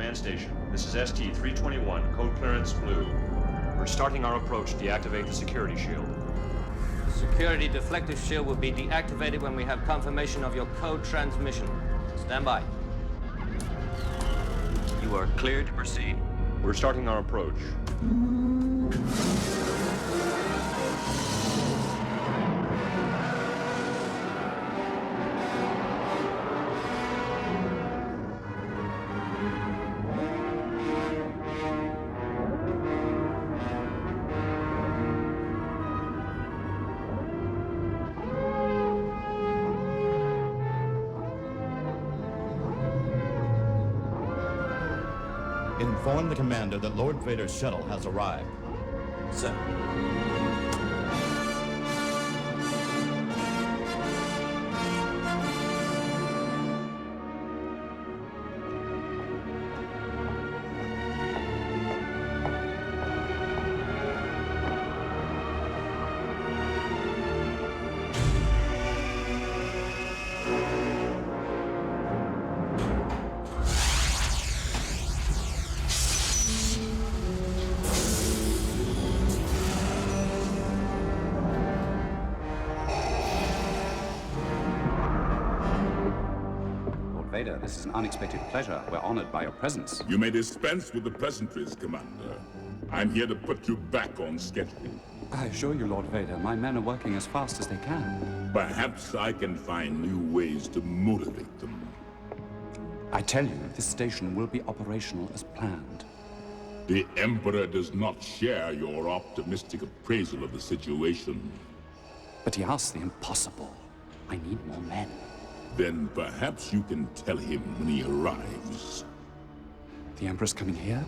Command Station. This is ST-321, code clearance blue. We're starting our approach. Deactivate the security shield. Security deflective shield will be deactivated when we have confirmation of your code transmission. Stand by. You are cleared to proceed. We're starting our approach. Inform the commander that Lord Vader's shuttle has arrived. Sir. Vader, this is an unexpected pleasure. We're honored by your presence. You may dispense with the pleasantries, Commander. I'm here to put you back on schedule. I assure you, Lord Vader, my men are working as fast as they can. Perhaps I can find new ways to motivate them. I tell you, this station will be operational as planned. The Emperor does not share your optimistic appraisal of the situation. But he asks the impossible. I need more men. Then perhaps you can tell him when he arrives. The Emperor's coming here?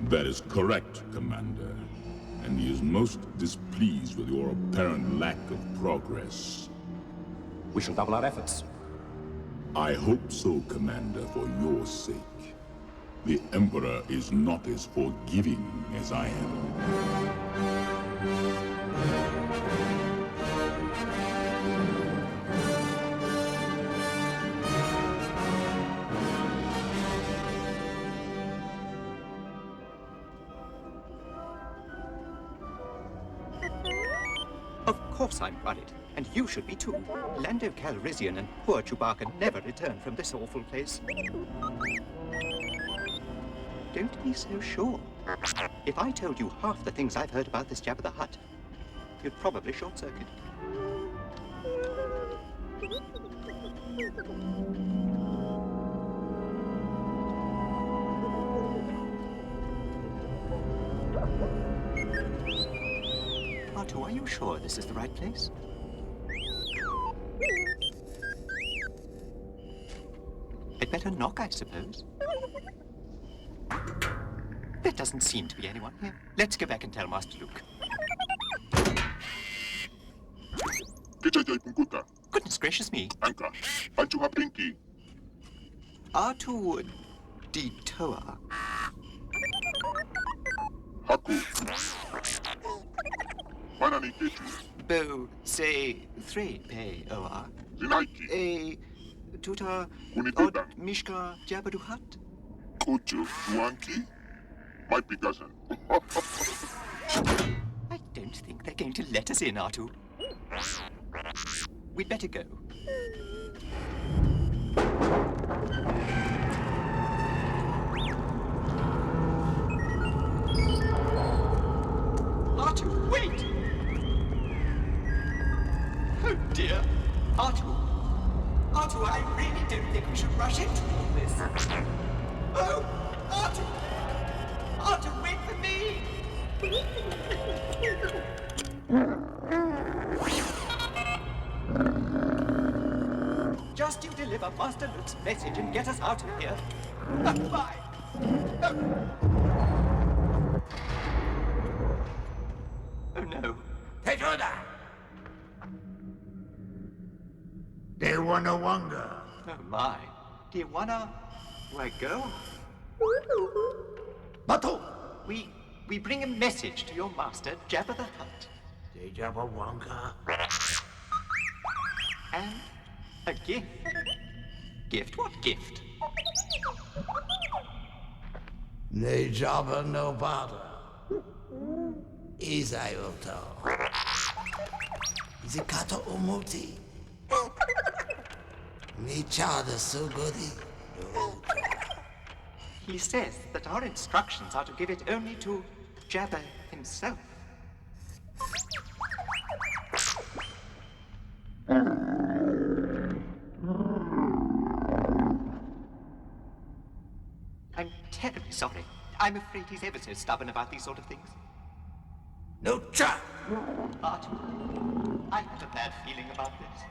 That is correct, Commander. And he is most displeased with your apparent lack of progress. We shall double our efforts. I hope so, Commander, for your sake. The Emperor is not as forgiving as I am. Of course I'm worried, and you should be too. Lando Calrissian and poor Chewbacca never return from this awful place. Don't be so sure. If I told you half the things I've heard about this Jabba the Hutt, you'd probably short-circuit. R2, are you sure this is the right place? I'd better knock, I suppose. There doesn't seem to be anyone here. Let's go back and tell Master Luke. Goodness gracious me. Anka, Panchuha Pinky. R2 Detour. Haku. Manani Kichu. Bo say 3 pay OR. Zinaiki. A tuta Unituda. od Mishka Jabba du Hutt. Kuchu. Tuanki. My cousin. I don't think they're going to let us in, R2. We'd better go. R2, wait! Oh dear. R2, I really don't think we should rush into all this. Oh, R2! R2, wait for me! Just you deliver Master Luke's message and get us out of here. Bye! Oh no. Tetuda! They wanna wanga. Oh my. Do you wanna... where go? Bato! We bring a message to your master, Jabba the Hutt. They Jabba wanga. And a gift. Gift? What gift? Ne Jabba no Vader. Isayoto. Izikato Umuti. Nichada Sugodi. He says that our instructions are to give it only to Jabba himself. I'm terribly sorry. I'm afraid he's ever so stubborn about these sort of things. No cha! Artu, I have a bad feeling about this.